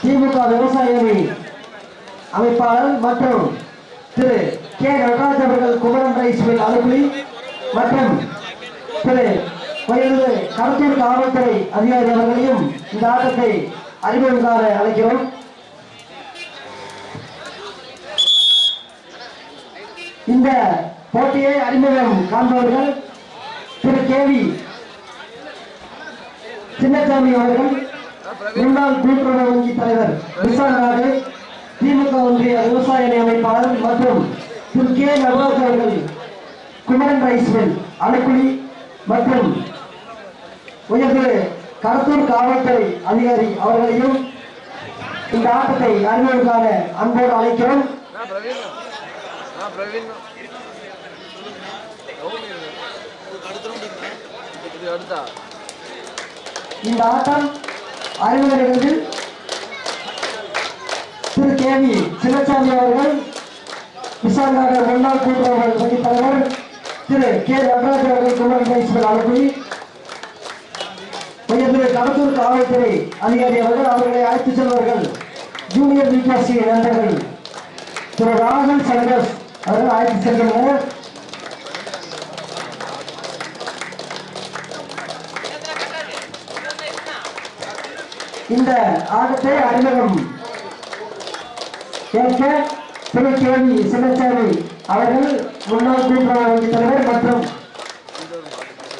திமுக விவசாய அணி அமைப்பாளர் மற்றும் திரு கே நடராஜ் அவர்கள் குமரன் ரைஸ் மில் அலுவலி மற்றும் திரு கருத்தூர் காவல்துறை அதிகாரி அவர்களையும் இந்த ஆட்டத்தை அறிமுகம் காண அழைக்கிறோம். இந்த போட்டியை அறிமுகம் காண்பவர்கள் திரு கேவி சின்னசாமி அவர்கள், முன்னாள் கூட்டுறவு வங்கி தலைவர் விசாரணை, திமுக ஒன்றிய விவசாய அணி அமைப்பாளர் மற்றும் திரு கே நடராஜ் அவர்கள் குமரன் ரைஸ் மில் அணுக்குழி மற்றும் உயர்திரு கருத்தூர் காவல்துறை அதிகாரி அவர்களையும் இந்த ஆட்டத்தை அறிமுகம் காண அன்போடு அழைக்கிறோம். இந்த ஆட்டம் அறிமுக நிகழ்வில் திரு கேவி சின்னசாமி அவர்கள், விசாரணை முன்னாள் கூட்டுறவு வங்கி தலைவர் திரு கே நடராஜ் அவர்கள் குமரன் ரைஸ் மில் அனுப்பி திரு கடத்தூர் காவல்துறை அதிகாரி அவர்கள், அவர்களை அழைத்து செல்வார்கள் ஜூனியர் விகாசி நண்பர்கள் திரு ராகல் சங்கர் அவர்கள் அழைத்து செல்கின்றனர். இந்த ஆட்டத்தை அறிமுகம் கேட்க திரு கேவி சின்னசாமி அவர்கள், முன்னாள் கூட்டுறவு வங்கி தலைவர் மற்றும்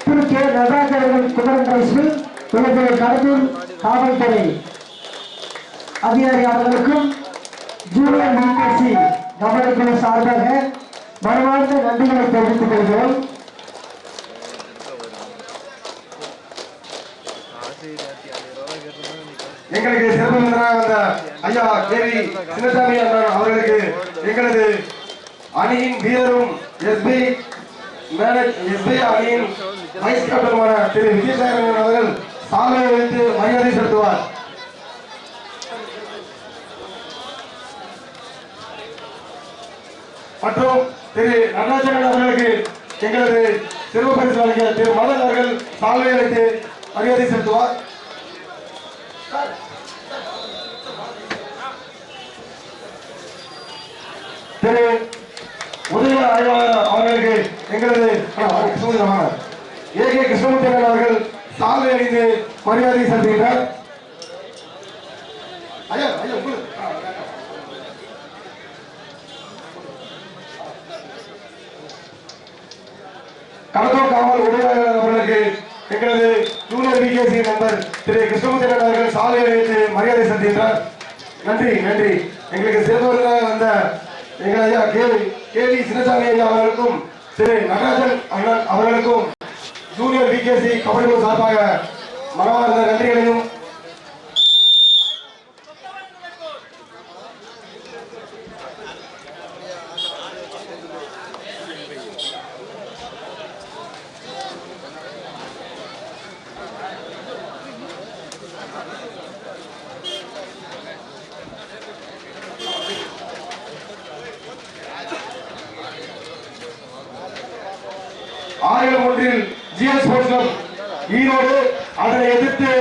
திரு கே நடராஜ் அவர்கள் குமரன் ரைஸ் மில் கடத்தூர் காவல்துறை அதிகாரி அவர்களுக்கும் ஜூனியர் விகாசி கபடி சார்பாக மனமார்ந்த நன்றிகளை தெரிவித்துக் கொள்கிறோம். எங்களுக்கு சிறப்பு விருந்தினராக வந்த ஐயா கேவி சின்னசாமி அவர்களுக்கு எங்களது அணியின் வீரரும் எஸ்பி அணியின் வைஸ் கேப்டனுமான திரு விஜயசாகரன் அவர்கள் சாலை வைத்து மரியாதை செலுத்துவார். மற்றும் திரு நடராஜன் அவர்களுக்கு எங்களது சிறப்பு பரிசு வழங்கிய திரு மதன் அவர்கள் சாலை வைத்து மரியாதை செலுத்துவார். திரு உதய ஆய்வாளர் அவர்களுக்கு எங்களது ஏகே கிருஷ்ணமூர்த்தி அவர்கள் சாலை அணிந்து மரியாதை செலுத்துகின்றார். கடத்தூர் காவல் உதவியாளர் அவர்களுக்கு எங்களது ஜூனியர் விகேசி நண்பர் திரு கிருஷ்ணமூர்த்தி அவர்கள் சாலை அணிந்து மரியாதை செலுத்துகின்றார். நன்றி நன்றி. எங்களுக்கு சிறப்பு வந்த எங்கள் ஐயா கேவி சின்னசாமி ஐயா அவர்களுக்கும் திரு நடராஜன் அவர்களுக்கும் ஜூனியர் விகேசி கபடி சார்பாக மனமார்ந்த நன்றிகளையும் ஆயிரம் ஒன்றில் ஜிஎஸ் ஸ்போர்ட்ஸ் கிளப் ஈரோடு அதனை எதிர்த்து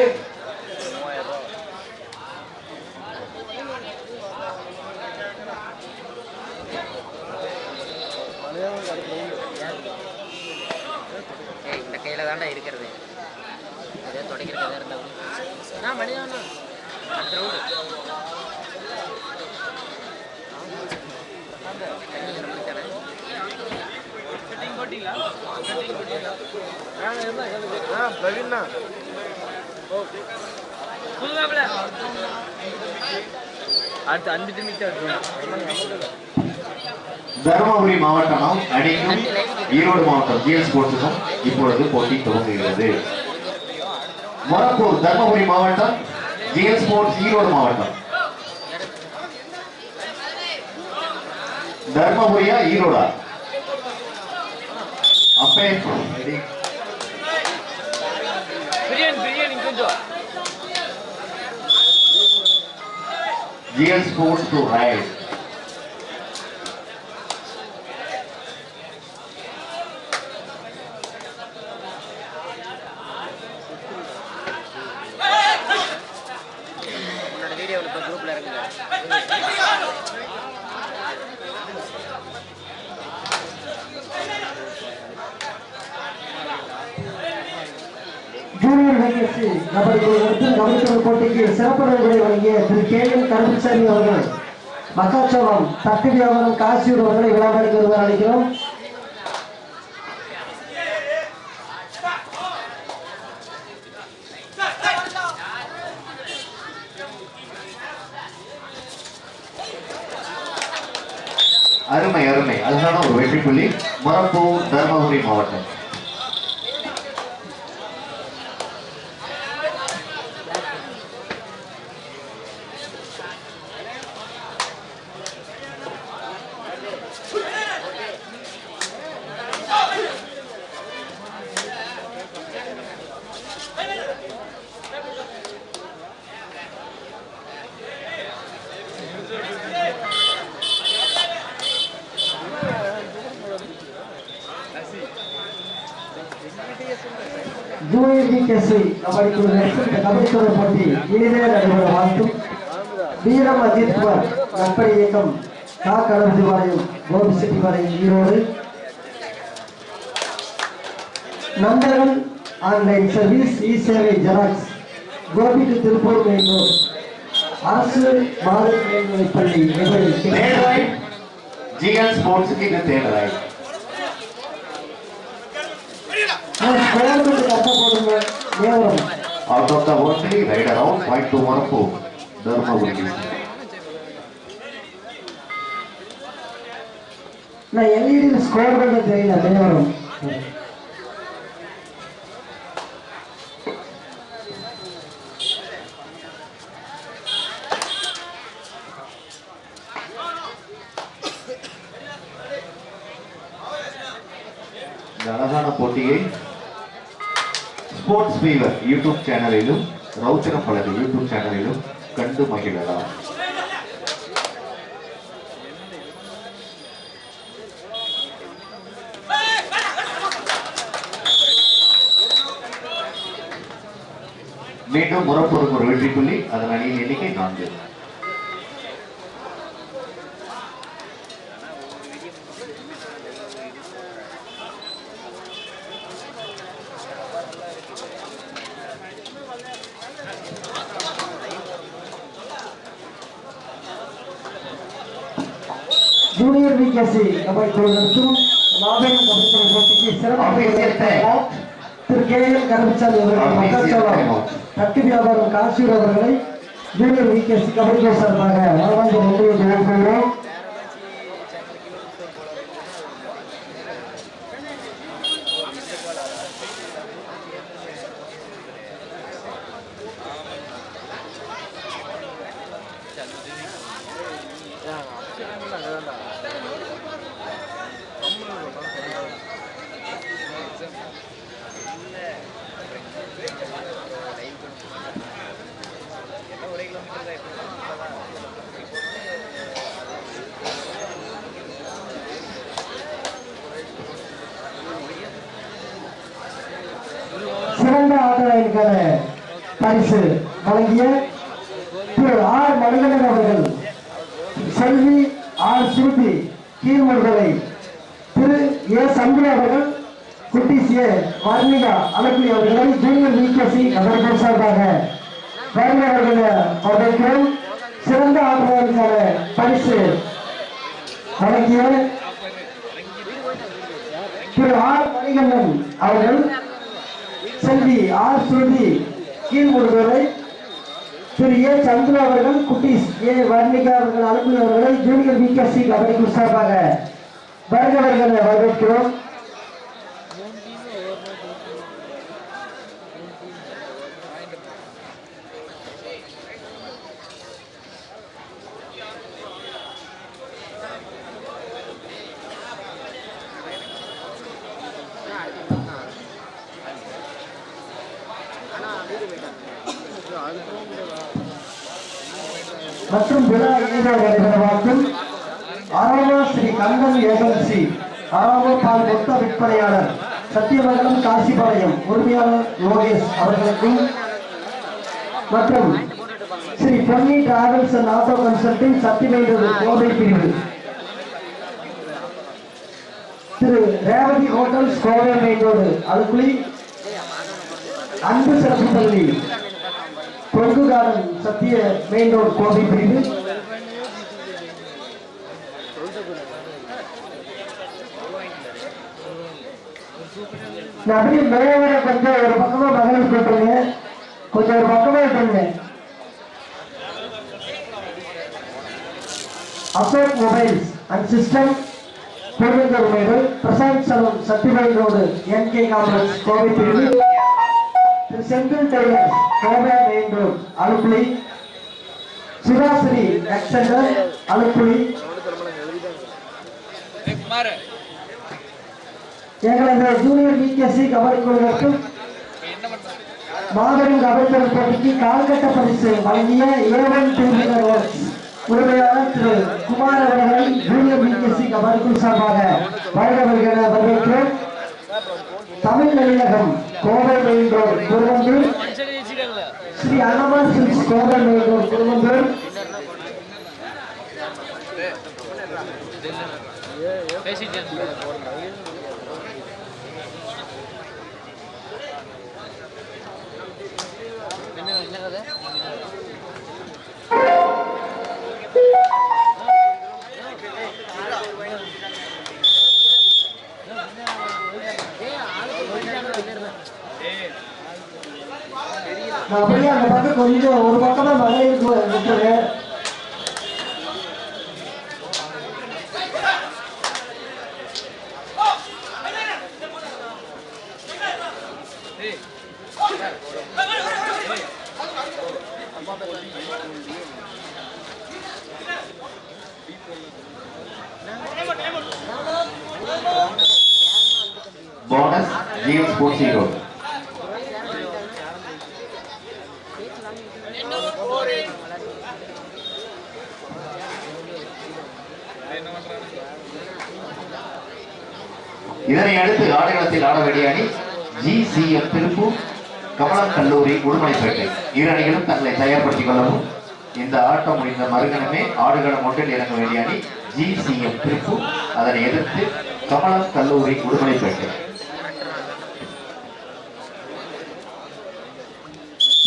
இந்த கையில தாண்டா இருக்கிறது தொடக்கிறது இருந்தா நான் மணிதானா தருமபுரி மாவட்டம் அணிக்கும் ஈரோடு மாவட்டம் ஜிஎஸ் ஸ்போர்ட்ஸுக்கும் இப்பொழுது போட்டி துவங்குகிறது. மொரப்பூர் தருமபுரி மாவட்டம், ஜிஎஸ் ஸ்போர்ட்ஸ் ஈரோடு மாவட்டம். தர்மபுரியா ஈரோடா? அப்பே GS Sports to ride. வீடியோல அவர் இப்போ குரூப்பில் இருக்குங்க. ஜூனியர் நிகழ்ச்சி கபடி கபடி போட்டிக்கு சிறப்பு விருதுகளை வழங்கிய திரு கே என் கருப்புசாமி அவர்கள் மக்காச்சோளம் தட்டு வியாபாரம் காசியூர் அவர்களை விழாவிற்கு வருவார் அழைக்கிறோம். அருமை அருமை, அதுதான் ஒரு வெற்றி புள்ளி. மொரப்பூர் தர்மபுரி மாவட்டம். ஜூனியர் விகேசி கபடி தொடர் போட்டி இனிதே நடைபெற வாழ்த்தும். வீரம் அஜித் குமார் நற்பணி இயக்கம் கா கடவுதி வாரியம் கோபிசெட்டிபாளையம் ஈரோடு. நண்பர்கள் ஆன்லைன் சர்வீஸ் இ சேவை ஜெராக்ஸ் கோபிக்கு திருப்பூர் மேலூர் அரசு மாதிரி மேல்நிலைப்பள்ளி ஜிஎல் ஸ்போர்ட்ஸுக்கு இது தேவை. Out of the only right around point to Morocco, Dharmaburi. நான் எல்இடி ஸ்கோர் பண்ண தெரியல தேவரம். அழகான போட்டியை ஸ்போர்ட்ஸ் ஃபீவர் யூடியூப் சேனலிலும் ரவுத்திரம் பலது யூடியூப் சேனலிலும் கண்டு மகிழலாம். மீண்டும் முறப்பொருக்கு ஒரு வெற்றி புள்ளி. அதன் அணியின் எண்ணிக்கை 4. ஜூனியர் விகேசி கபடி குழுவினருக்கும் மாபெரும் கபடி தொடர் போட்டிக்கு சிறப்பு திரு கே என் கருப்புசாமி அவர்கள் மக்காச்சோளம் தட்டு வியாபாரம் காசியூர் அவர்களை ஜூனியர் விகேசி கபடி குழு சார்பாக வரவாங்க நன்றியை தெரிவித்துள்ளோம். சிறந்த ஆட்டக்காரருக்கான பரிசு வழங்கிய திரு ஆர் மணிகண்டன் அவர்கள், செல்வி ஆர் சுருதி கீழ்மர்களை, திரு ஏ சந்திர அவர்கள், குட்டிஸ் ஏ வர்ணிகா அலக்குடி அவர்களை ஜூனியர் விகேசி அவர்கள் சார்பாக அவர்களை வரவேற்கிறோம். சிறந்த ஆட்டக்காரருக்கான பரிசு வழங்கிய திரு ஆர் மணிகண்டன் அவர்கள், செல்வி ஆர் சுருதி கீழ்முருகரை, திரு ஏ சந்திர அவர்கள், குட்டிஸ் ஏ வர்ணிகா அவர்கள் அலுவலி அவர்களை ஜூனியர் விகேசி கபடி குழு சார்பாக வருகிறவர்களை வரவேற்கிறோம். மற்றும் விழா நடைபெறவாக்கும் ஆராமா ஸ்ரீ கந்தன் ஏஜென்சி ஆராமா பால் மொத்த விற்பனையாளர் சத்தியமங்கலம் காசிபாளையம் உரிமையாளர் யோகேஷ் அவர்களுக்கும் மற்றும் Sri Ponni travels and auto consulting Sathyamedu Kovai பிரிவு, Thiru Revathi hotels Kovai main road அலுக்குழி, அன்பு சிறப்பு பள்ளி கொங்கு கார்டன் சத்திய மெயின் ரோடு கோவை பிரிவு, அப்படியே மேலே கொஞ்சம் ஒரு பக்கமா மகளிர் போட்டுருங்க, கொஞ்சம் ஒரு பக்கமா விட்டுருங்க. அசோக் மொபைல்ஸ் அண்ட் சிஸ்டம் பெருங்கர் மேடு, Prasanth saloon Sathyamedu road N K complex Kovai பிரிவு, Thiru Senthil tailors Kovai main road அலுப்புலி, சுதாஸ்ரீ எக்ஸெண்டர் அலுப்புலி. எங்களது ஜூனியர் விகேசி கபடி குழுவிற்கு மாபெரும் கபடி போட்டிக்கு கால்கட்ட பரிசு வழங்கிய ஏவன் டூவீலர் ஒர்க்ஸ் உரிமையாளர் திரு குமார் அவர்களை ஜூனியர் விகேசி கபடி குழு சார்பாக வருகிறவர்களை வரவேற்கிறோம். தமிழ் நடிககம் கோவை மெயின் ரோடு திருவந்தூர், Sri Annama silks Kovai main road திருவந்தூர், அப்படியே அந்த பக்கம் கொஞ்சம் ஒரு பக்கம் தான் மகளிருக்கு விட்டுரு. Bonus G M sports hero. இதனை அடுத்து ஆடுகளத்தில் ஆட வேண்டிய அணி ஜிசிஎம் திருப்பூர், கமலம் கல்லூரி உடுமலைப்பேட்டை. இரு அணிகளும் தங்களை தயார்படுத்திக் கொள்ளவும். இந்த ஆட்டம் முடிந்த மறுகணமே ஆடுகளம் ஒன்றில் இறங்க வேண்டிய அணி ஜிசிஎம் திருப்பூர், அதனை எதிர்த்து கமலம் கல்லூரி உடுமலைப்பேட்டை.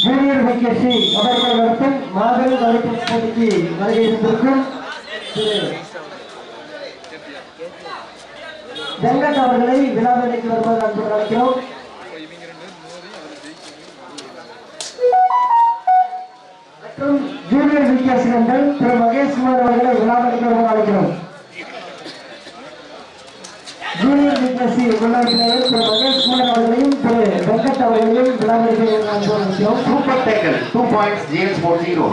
ஜூனியர் விகேசி கபடி நடத்தும் மாபெரும் கபடி போட்டிக்கு வருகை இருந்திருக்கும் வெங்கட் அவர்களை விழாவிலைக்கு வருமாறு அன்புடன் அழைக்கிறோம். மற்றும் ஜூனியர் விகேசி நண்பர் திரு மகேஷ்குமார் அவர்களை விழாவிலைக்கு வருமாறு அழைக்கிறோம். ஜூனியர் விகேசி முன்னாள் பிளேயர் திரு மகேஷ்குமார் அவர்களையும் திரு வெங்கட் அவர்களையும் விழாவிலைக்கு அன்புடன் அழைக்கிறோம். Super tackle 2 points G M sports hero.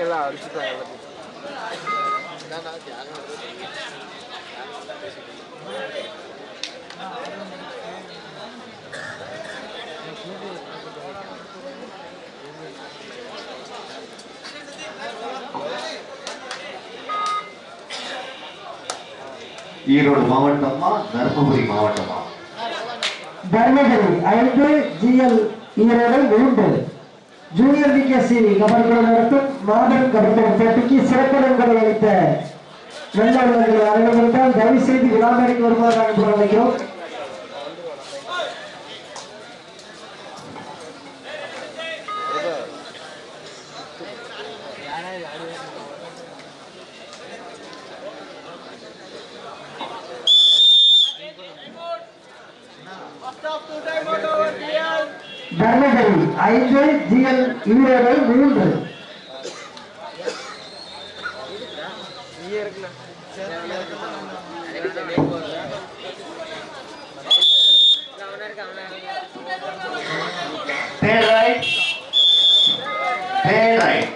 எல்லாம் அடிச்சுட்டாங்க. ஈரோடு மாவட்டமா தர்மபுரி மாவட்டமா? Dharmapuri 5 G L Erode 3. Junior V K C kabaddi நடத்தும் மாபெரும் கபடி போட்டிக்கு சிறப்புடன்களை அளித்த நல்ல உள்ளங்களை அனைவருந்தால் தயவு செய்து விழாமேடைக்கு வருமாறு அனுப்ப அழைக்கிறோம். Dharmapuri 5 G L Erode 3. Third right. Third right.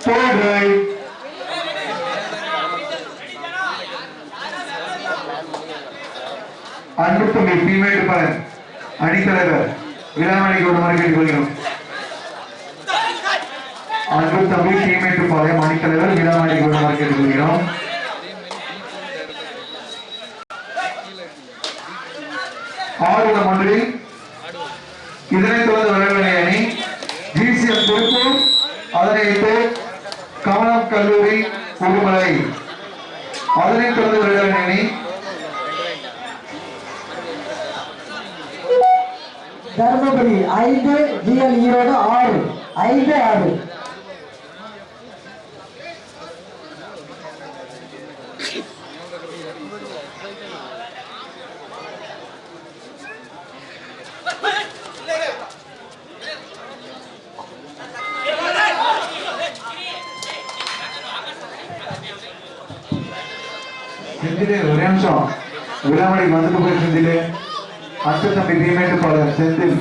third right. அன்பு தம்பி பீமேட்டு பாலன் அணித்தலைவர் விழாமணிக்கு ஒரு முறை கேட்டுக்கொள்கிறோம். அன்பு தம்பி பீமேட்டு பாளையம் அணித்தலைவர் விழாமணிக்கு ஒரு முறை கேட்டுக்கொள்கிறோம். ஆடுகளம் ஒன்றில் இதனைத் தொடர்ந்து விளையாட அணி ஜிசிஎம் திருப்பூர், அதனைத்து கமலம் கல்லூரி உடுமலை. அதனைத் தொடர்ந்து விளையாட அணி தர்மபுரி 5, ஜிஎல் ஈரோடு 6, 5-6. செந்திலே ஒரே நிமிஷம் விழாமணிக்கு வந்துட்டு போய் செந்திலே அன்பு தம்பி பீமேட்டு பாளையம் செந்தில்.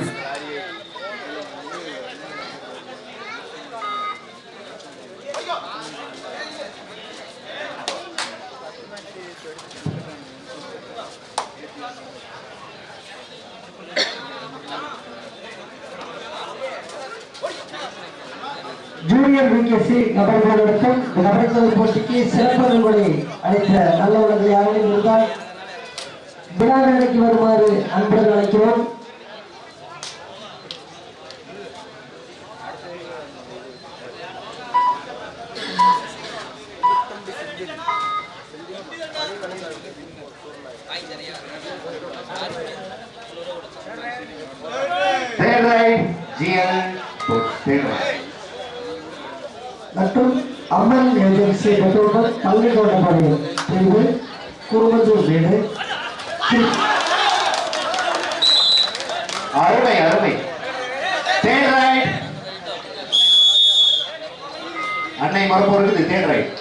ஜூனியர் விகேசி கபடி போராட்டம் கபடி போட்டிக்கு சிறப்புகளை அளித்த நல்ல உள்ளதை யாரும் இருந்தால் விழா நிலைக்கு வருமாறு அன்புடன் அழைக்கிறோம். மற்றும் அம்மன் ஏஜென்சி பெற்றோர்கள் பள்ளி தோட்டப்படை பிரிவு குருமந்தூர் வீடு. அருமை அருமை. அன்னை மரப்போருக்கு தேர்ட் ரைட்.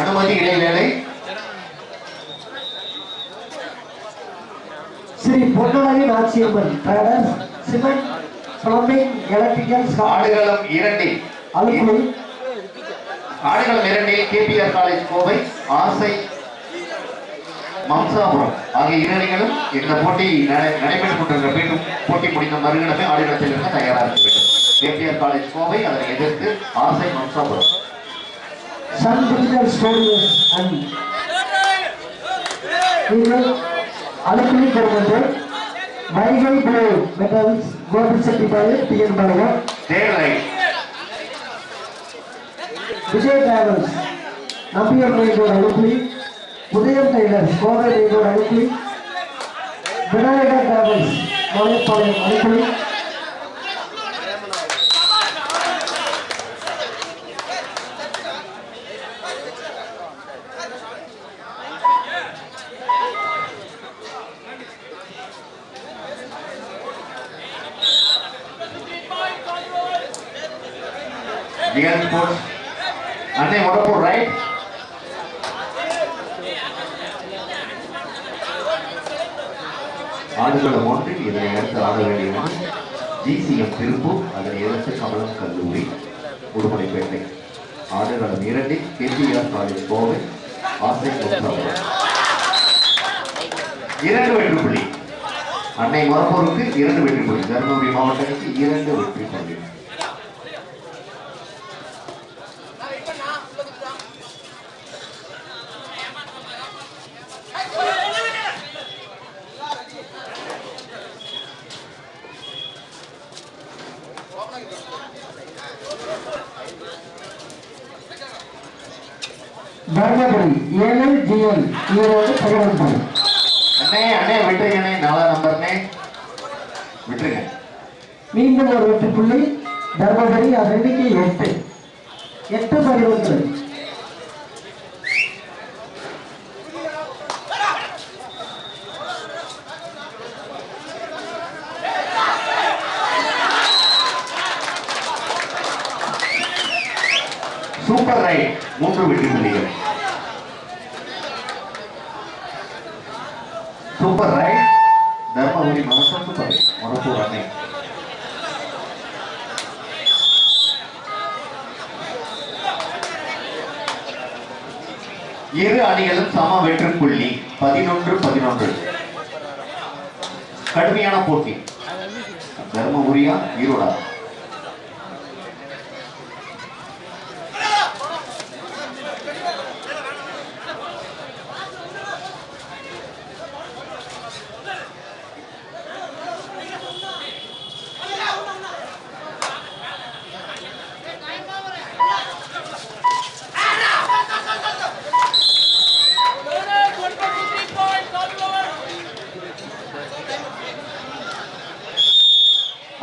அனுமதி இடைவேளை. Sri Ponnazhagi Nachiyamman traders cement plumbing electrical ஆடுகளம் 2 அலுவலி ஆடுகளம் 2 கேபிஆர் காலேஜ் கோவை, ஆசை மம்சாபுரம் ஆகிய இரு அணிகளும் இந்த போட்டி நடைபெற்றுக் கொண்டிருக்கிற மீண்டும் போட்டி முடிந்த மறுகணமே ஆடுகளத்தில் இருக்க தயாராக இருக்க வேண்டும். கேபிஆர் காலேஜ் கோவை, அதனை எதிர்த்து ஆசை Mamsapuram. Sun digital studios and அலுவலி Kurumandur Vaigai blue metals Gobichettipalayam T N பாளையம். Third raid. Vijay travels Nambiyur main road அலுவலி, உதயம் டெய்லர்ஸ் கோவை மெயின்ரோடு அலுவலி, விநாயகர் டிராவல்ஸ் மலைப்பாளையம் அலுவலி, T N sports Annai Morappur right. ஆடுகளம் 1 இதனை அடுத்து ஆட வேண்டிய ஜிசிஎம் திருப்பூர், அதனை எதிர்த்து கமலம் கல்லூரி உடுமலைப்பேட்டை. ஆடுகளம் 2 கேபிஆர் காலேஜ் கோவை, ஆசை மம்சாபுரம். 2 வெற்றி புள்ளி. அன்னை மரப்பூருக்கு 2 வெற்றி புள்ளி. தருமபுரி மாவட்டத்துக்கு 2 வெற்றி புள்ளி. தர்மபுரி 7, ஜிஎல் ஈரோடு 11. அண்ணே அண்ணே விட்டுருங்கண்ணே, 4 நம்பர்னே விட்டுருங்க. மீண்டும் ஒரு வெற்றி புள்ளி தர்மபுரி, அது எண்ணிக்கை 8, 8-11. Super right. 3 வெற்றி புள்ளிகள். Super right. தர்மபுரி மாவட்டம் சூப்பர் மரப்பூர் அன்னை. இரு அணிகளும் சம வெற்றி புள்ளி 11-11. கடுமையான போட்டி. தர்மபுரியா ஈரோடா?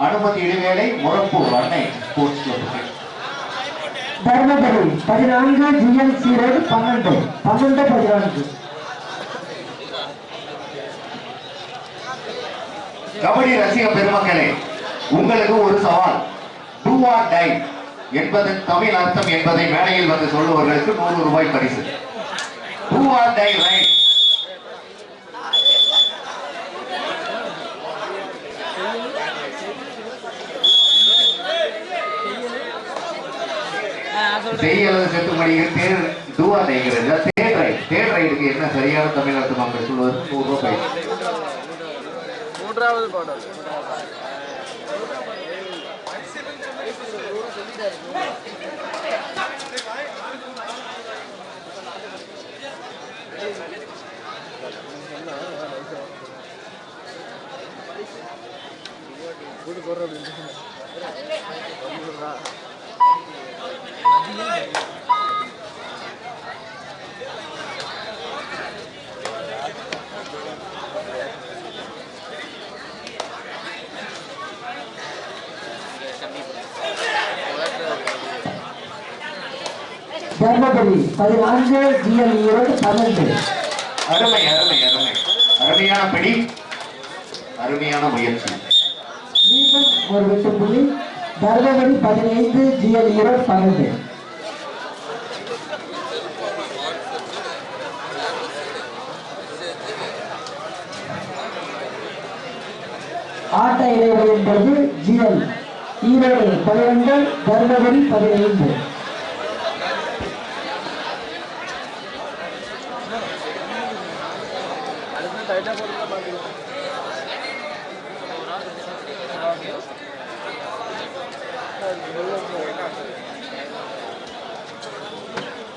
அனுமதி இடைவேளை முரப்பூர் அன்னை sports club. Dharmapuri 14, GLC road 12-14. Kabaddi ரசிக பெருமக்களே, உங்களுக்கு ஒரு சவால். டூ ஆர் டை என்பதன் தமிழ் அர்த்தம் என்பதை மேடையில் வந்து சொல்லுவவர்களுக்கு 100 ரூபாய் பரிசு. Do or die raid. செய்யலது செத்துமடிகள் தேர் டூவா டைகிறது. Third raid. தேர்ட் ரைடுக்கு என்ன சரியான தமிழ் அர்த்தம் அப்படி சொல்வது 100 ரூபாய். மூன்றாவது பாடல். தர்மபுரி 14, ஜிஎல் ஈரோடு 12. அருமை அருமை அருமை. அருமையான பிடி, அருமையான முயற்சி. மீண்டும் ஒரு வெட்டு புள்ளி. தர்மபுரி 15, ஜிஎல் ஈரோடு 12. ஆட்ட இடைவெளியின் பொழுது ஜிஎல் ஈரோடு 12, தர்மபுரி 15.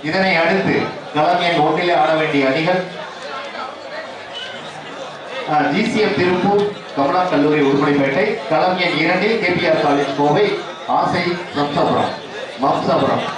இதனை அடுத்து களம் எண் 1 ஆட வேண்டிய அணிகள் ஜிசிஎம் திருப்பூர், கமலா கல்லூரி உடுமலைப்பேட்டை. களம் எண் 2 கேபிஆர் காலேஜ் கோவை, ஆசை மம்சாபுரம்.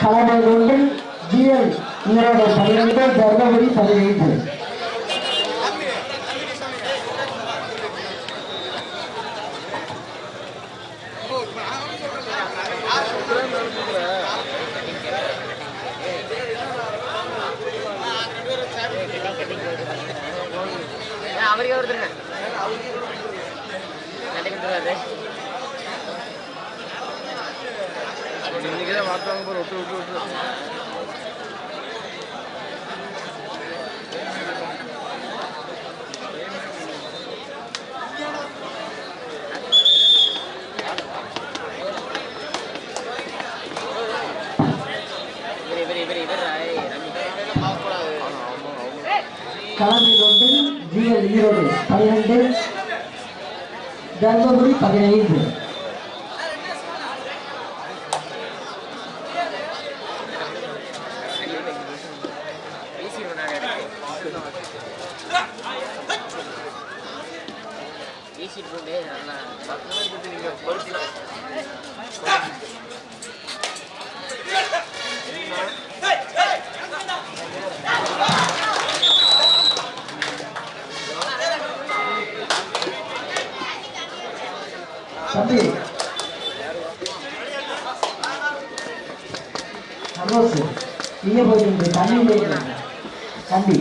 களம் 1, ஜிஎல் ஈரோடு 12, தர்மபுரி 15. அவರಿಗೆ ಅವ್ರದ್ರಿ இன்னைக்கு மாத்தாங்க போற விட்டு விட்டு விட்டு களம் 1, ஜிஎல் ஈரோடு 12, தர்மபுரி 15. தம்பி சந்தோஷ் இங்கே போயிட்டு தண்ணி கண்டி.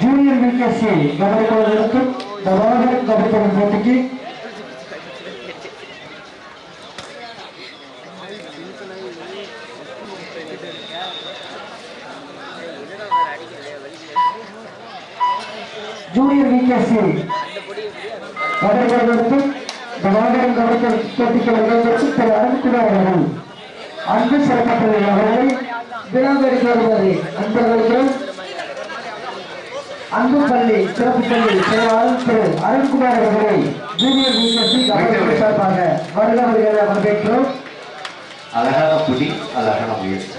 ஜூனியர் விகேசி கபடிக்குழுவிற்கும் தவாகர் கபடிக்குழு போட்டிக்கு ஜூனியர் விகேசி கபடிக்குழுவிற்கும் தவாகர் கபடிக்குழு போட்டிக்கு வருவதற்கு திரு அருண்குமார் அவர்கள் அன்பு சிறப்பற்ற அவர்களை விழாவிற்கு வருவது அன்பர்களுக்கு அன்பு பள்ளி சிறப்பு பள்ளி செயலாளர் திரு அருண்குமார் அவர்களை ஜூனியர் விகேசி கபடி சார்பாக வருகிறவர்களை வரவேற்கிறோம். அழகான புடி, அழகான முயற்சி.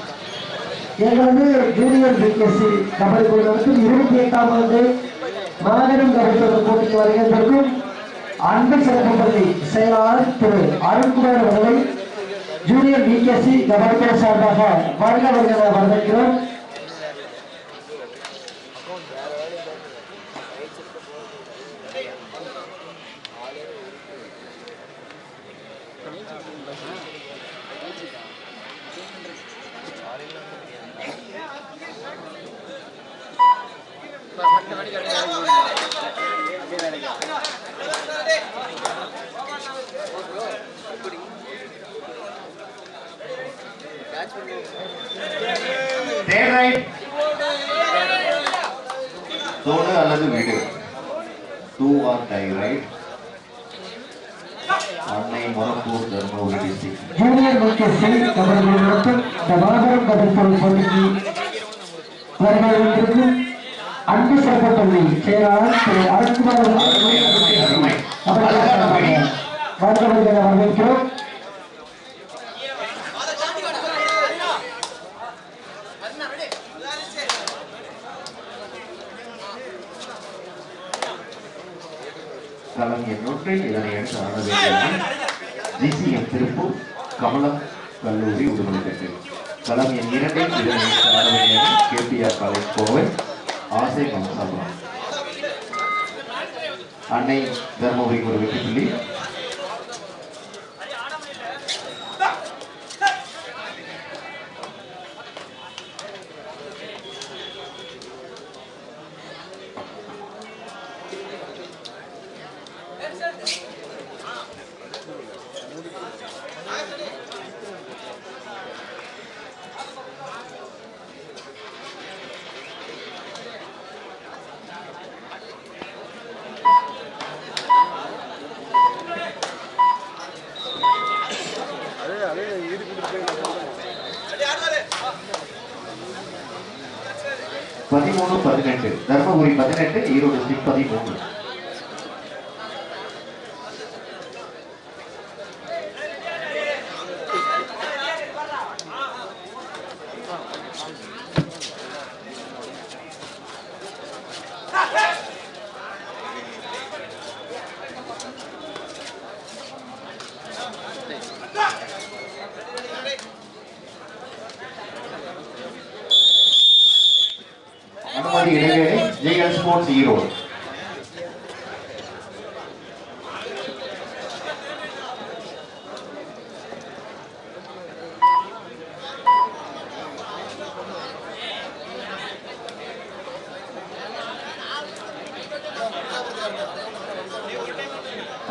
எங்களது ஜூனியர் விகேசி கபடி குழுவிற்கு 28ஆம் ஆண்டு மாபெரும் கபடி போட்டிக்கு வருகின்றதற்கும் அன்பு சிறப்பு பள்ளி செயலாளர் திரு அருண்குமார் அவர்களை ஜூனியர் விகேசி கபடி குழு சார்பாக வருகிறவர்களை வரவேற்கிறோம். தோடு அல்லது வீடு, two or die raid. Annai Morappur Dharmapuri district. Junior V K C kabaddi குழுவிற்கு மாபெரும் கபடி போட்டிக்கு வருகிறவர்களுக்கும் அன்பு சிறப்பு பள்ளி செயலாளர் திரு அருண்குமார் வருகிறவர்களை வரவேற்கிறோம். களம் எண்ணூற்றில் இதனை எடுத்து ஆட வேண்டியது ஜிசிஎம் திருப்பூர் கமலம் கல்லூரி உடுமலைப்பேட்டை. களம் எண் 2 இதனை எடுத்து ஆட வேண்டியது கேபிஆர் காலேஜ் கோவை ஆசை கம்சாபுரம். அன்னை தர்மபுரிக்கு ஒரு வெற்றி புள்ளி. பதிமூணு 18 தர்மபுரி 18 ஈரோடு 13. அனுமதி இடைவேளை. ஜெயல் ஸ்போர்ட்ஸ் ஈரோடு.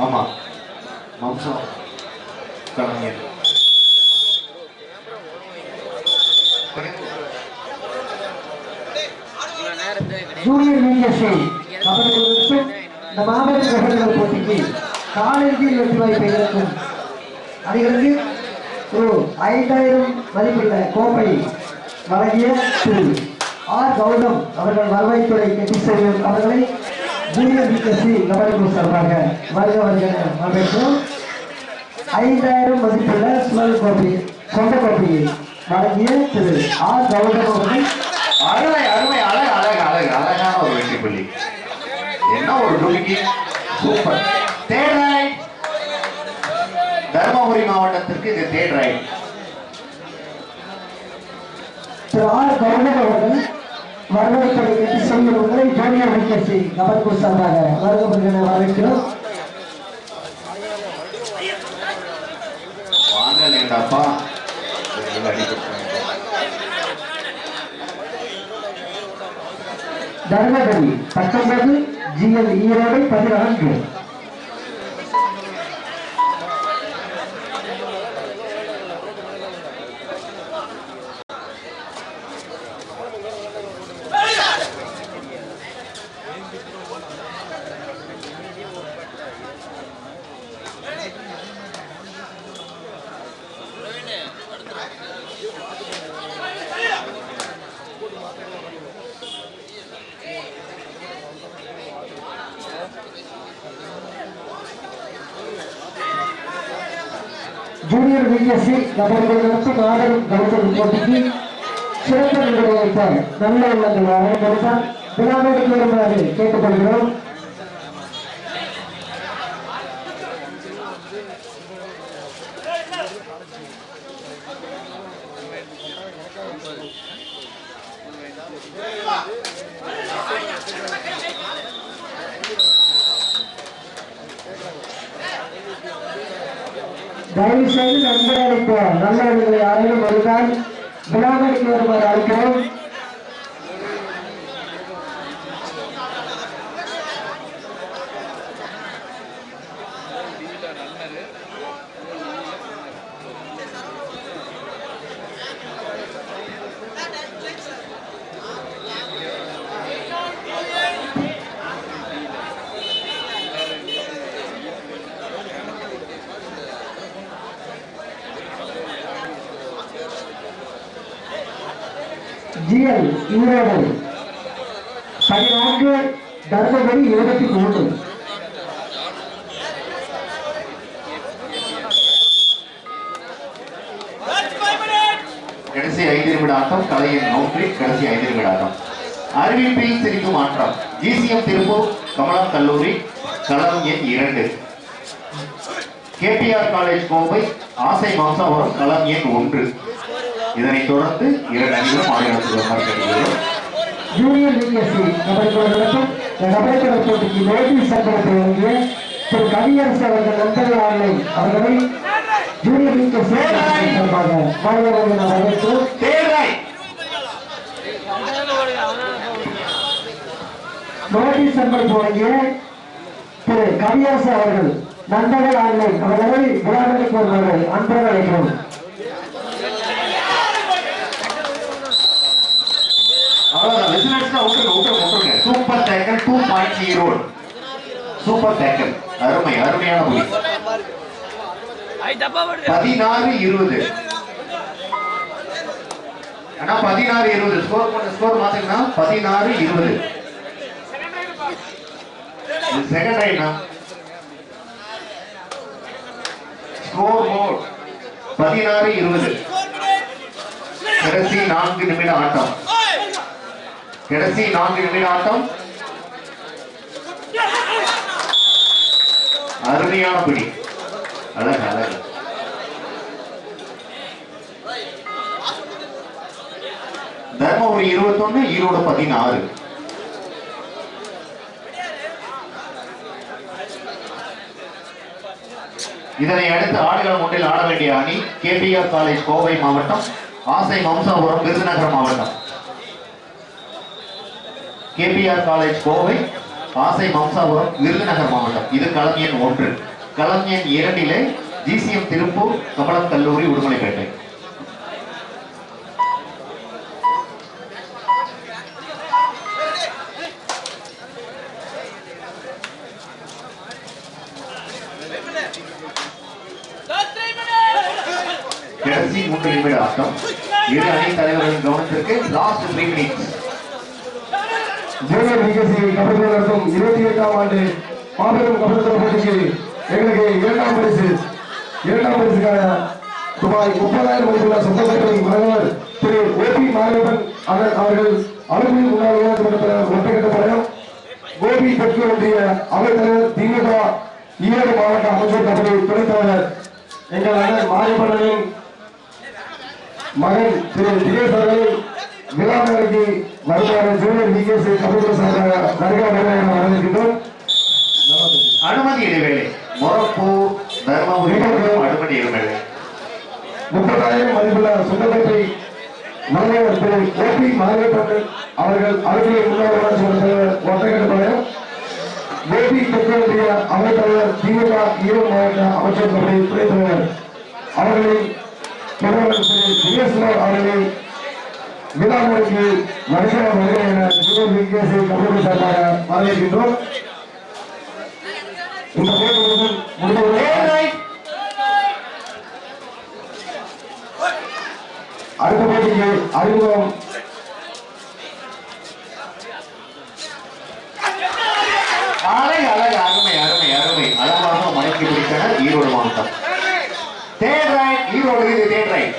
ஆமா வம்சம் கலைஞர் ஜூனியர் விகேசி கபடி குழுவிற்கு இந்த மாபெரும் கபடி போட்டிக்கு காலிறுதியில் வெற்றி வாய்ப்பை இழக்கும் அணிகளுக்கு ஒரு 5000 மதிப்புள்ள கோப்பை வழங்கிய திரு ஆர் கௌதம் அவர்கள் வருவாய்த்துறை செல்வம் அவர்களை ஜூனியர் விகேசி கபடி குழு சார்பாக வருக வரவேற்கிறோம். 5000 மதிப்புள்ள சுழல் கோப்பை சொந்த கோப்பையை வழங்கிய திரு ஆர் கௌதம் அவர்கள் அருமை அருமை அழகு அழகு அழகு அழகான ஒரு வெற்றி புள்ளி. என்ன ஒரு டுமிக்கி, சூப்பர். தேர்ட் ரைட் தர்மபுரி மாவட்டத்திற்கு இது தேர்ட் ரைட். திரு ஆர் கௌதம் அவர்கள் வரவேற்பதை கேட்டு செல்லும் உங்களை ஜூனியர் விகேசி கபர்பூர் சார்பாக வருகை வரவேற்கிறோம். வாங்கலேண்டாப்பா Dharmapuri 19 GL Erode 14. Junior V K C கபர்பூர் நடத்தும் ஆடலும் கலத்தல் போட்டிக்கு சிறப்பு நிலையத்த நல்ல உள்ளங்கள் வழங்கப்படுத்தால் விழாவிற்கு வருமாறு கேட்டுக்கொள்கிறோம். தயவு செய்து நண்பர்களுக்கு நல்ல இடங்களை யாரையும் வருகிறால் விழாவிற்கு வருமாறு அழைக்கிறோம். GL ஈரோடு 14, தர்மபுரி 23. கடைசி 5 நிமிட ஆட்டம், கலையின் நோக்கி கடைசி 5 நிமிட ஆட்டம். அறிவிப்பில் சிரிக்கும் மாற்றம். GCM திருப்பூர் கமலம் கல்லூரி களம் எண் 2, KPR காலேஜ் கோம்பை ஆசை மாம்சாபுரம் களம் எண் 1. இதனைத் தொடர்ந்து 2 அணிகளும் ஆடுகளத்தில் வருகிறார்கள். ஜூனியர் விகேசி கபர்பூர் நடத்தும் கபர்பூர் போட்டிக்கு நோட்டீஸ் சம்பளத்தை வழங்கிய திரு கவியரசு அவர்கள் நண்பர்கள் ஆன்லைன் அவர்களை ஜூனியர் விகேசி சார்பாக வாழ்வர்கள் வரவேற்கிறோம். நோட்டீஸ் சம்பளத்தை வழங்கிய திரு கவியரசு அவர்கள் நண்பர்கள் ஆன்லைன் அவர்களை விழாவிற்கு வருவார்கள் அன்புடன் அழைக்கிறோம். Super tackle 2.0. சூப்பர் டேக்கல் அருமை அருமையான புள்ளி. 16-20. ஆனா 16-20 ஸ்கோர் மாத்தீங்கன்னா 16-20. செகண்ட் ரைட்னா ஸ்கோர் மோட் 16-20. கடைசி 4 நிமிட ஆட்டம். கடைசி 4 நிமிட ஆட்டம். அருமையான பிடி, அழகு அழகு. தர்மபுரி 21, ஈரோடு 16. இதனை அடுத்து ஆடுகளம் ஒன்றில் ஆட வேண்டிய அணி KPR காலேஜ் கோவை மாவட்டம், ஆசை மாம்சாபுரம் விருதுநகர் மாவட்டம். KPR காலேஜ் கோவை, ஆசை மாம்சாபுரம் விருதுநகர் மாவட்டம். இது களம் எண் 1. களம் எண் 2 GCM திருப்பூர் கமலம் கல்லூரி உடுமலைப்பேட்டை. கடைசி 3 நிமிட ஆட்டம். இரு அணி தலைவர்களின் கவனத்திற்கு last 3 minutes. Junior V K C kabaddi நடத்தும் 28ஆம் ஆண்டு மாபெரும் கபடி போட்டிக்கு எங்களுக்கு இரண்டாம் பரிசுக்கான ரூபாய் 30,000 மதிப்புள்ள சொந்தப்பேட்டை மகவர் திரு ஓபி மாரியப்பன் அவர்கள் அலுவலக முன்னாள் ஊராட்சி மன்ற ஒற்றைக்கட்ட படையம் கோபி தெற்கு ஒன்றிய அவைத்தலைவர் திமுக ஈரோடு மாவட்ட அமைச்சர் கபடி துணைத் தலைவர் எங்கள் அண்ணன் மாரியப்பனின் மகன் திரு தினேஷ் அவர்கள் விழாவிற்கு வருமாறு ஜூனியர் விகேசி கபடி சார்பாக வரவேற்கின்றோம். அனுமதி இடைவேளை. மொரப்பூர் தர்மபுரி அனுமதி இடைவேளை. 30,000 மதிப்புள்ள சொந்தப்பேட்டை மகவர் திரு ஓபி மாரியப்பன் அவர்கள் அலுவலக முன்னாள் ஊராட்சி மன்ற ஒற்றைக்கட்ட படையம் கோபி தெற்கு ஒன்றிய அவைத்தலைவர் திமுக ஈரோடு மாவட்ட அமைச்சர் கபடி துணைத் தலைவர் அவர்களின் பிரதமர் திரு தினேஷ்குமார் அவர்களை விழாவிற்கு வருஷம் வருகை என ஜூனியர் விகேசி கபடி சார்பாக வரவேற்கின்றோம். இந்த போட்டியுடன் முடிந்தவுடன் அடுத்த போட்டிக்கு அறிமுகம். அழகு அழகு அருமை அருமை அருமை அழகாக மடக்கி பிடித்தனர் ஈரோடு மாவட்டம். Third right Erode. இது தேர்ட் ரைட்.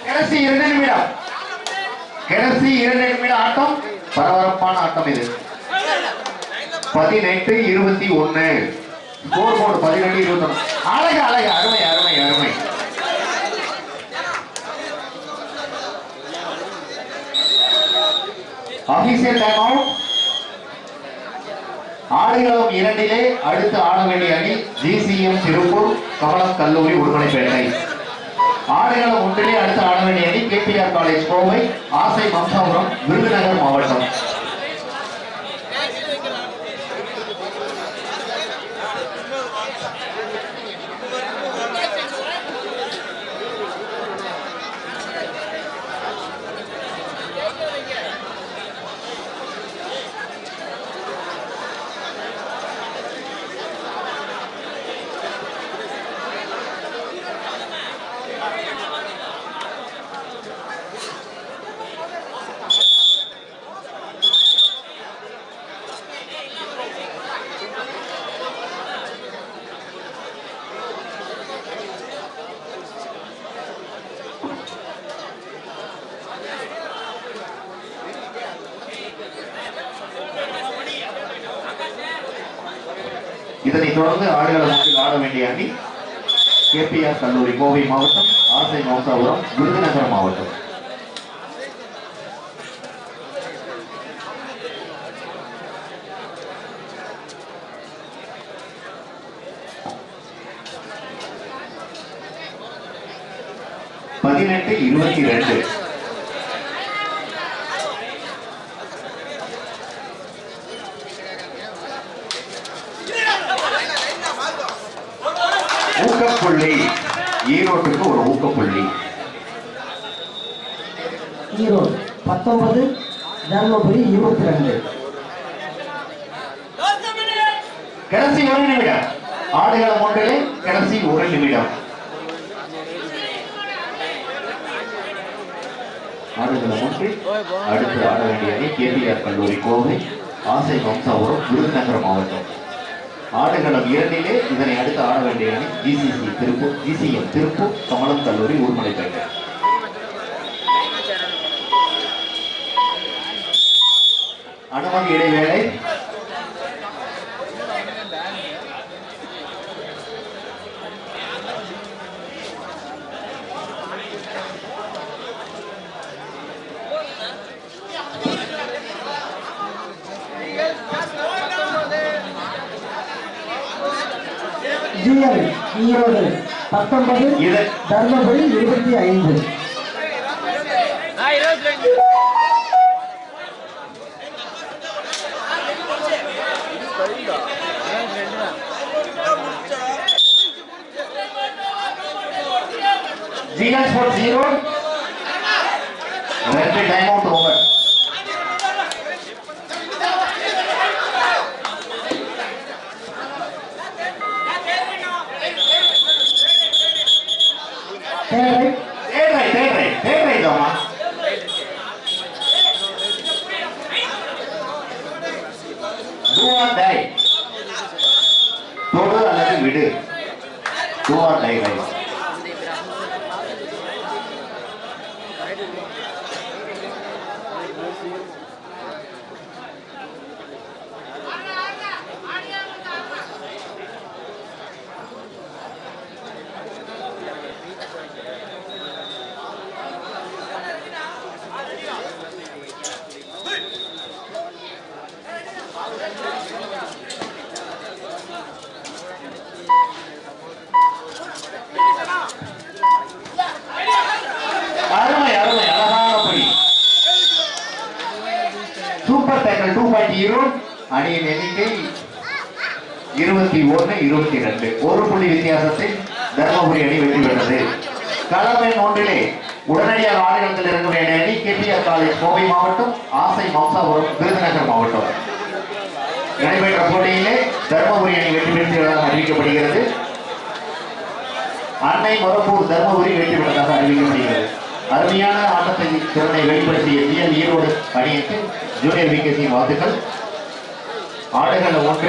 கடைசி 2 நிமிடம். கடைசி 2 நிமிட ஆட்டம். பரபரப்பான ஆட்டம் இது. 18-21 ஸ்கோர் போர்டு 18-21. அழகு அழகு அருமை அருமை அருமை. ஆபீசியல் டைம் அவுட். ஆடுகளம் 2 அடுத்து ஆட வேண்டிய அணி ஜிசிஎம் திருப்பூர் கமலம் கல்லூரி உடுமலைப்பேட்டை. ஆடுகளம் 1 அடுத்து ஆட வேண்டிய அணி கேபிஆர் காலேஜ் கோவை ஆசை வம்சாபுரம் விருதுநகர் மாவட்டம். இதனைத் தொடர்ந்து ஆடுகளத்தில் ஆட வேண்டிய அணி கேபிஆர் கல்லூரி கோவை மாவட்டம் ஆசை வம்சாபுரம் விருதுநகர் மாவட்டம். பதினெட்டு 22 ஊக்கப்புள்ளி. ஈரோட்டுக்கு ஒரு ஊக்கப்புள்ளி. ஈரோடு 19, தர்மபுரி 22. கடைசி 1 நிமிடம். ஆடுகளம் 1 கடைசி 1 நிமிடம். ஆடுகளம் 1 அடுத்து ஆட வேண்டிய அணி கேபிஆர் கல்லூரி கோவை ஆசை வம்சாபுரம் விருதுநகர் மாவட்டம். ஆடுகளம் 2 இதனை அடுத்து ஆட வேண்டிய அணி ஜிசிஎம் திருப்பூர் கமலம் கல்லூரி உடுமலைப்பேட்டை. அனுமதி இடைவேளை. GL Erode 19, Dharmapuri 25. GS for 0. Referee time out over. தொடு அல்லது விடு. Do or die, guys. தீரும். அணியின் எண்ணிக்கை 21-22. ஒரு புள்ளி வித்தியாசத்தில் தர்மபுரி அணி வெற்றி பெற்றது. களம் எண் 1 உடனடியாக ஆடுகளத்தில் இறங்க வேண்டிய அணி கேபிஆர் காலேஜ் கோவை மாவட்டம், ஆசை மம்சாபுரம் விருதுநகர் மாவட்டம். நடைபெற்ற போட்டியிலே தர்மபுரி அணி வெற்றி பெற்றதாக அறிவிக்கப்படுகிறது. அன்னை மொரப்பூர் தர்மபுரி வெற்றி பெற்றதாக அறிவிக்கப்படுகிறது. அருமையான ஆட்டத்தை திறனை வெளிப்படுத்திய ஈரோடு அணிக்கு ஜூனியர் விகேசி வாழ்த்துக்கள். ஆடுகள் 1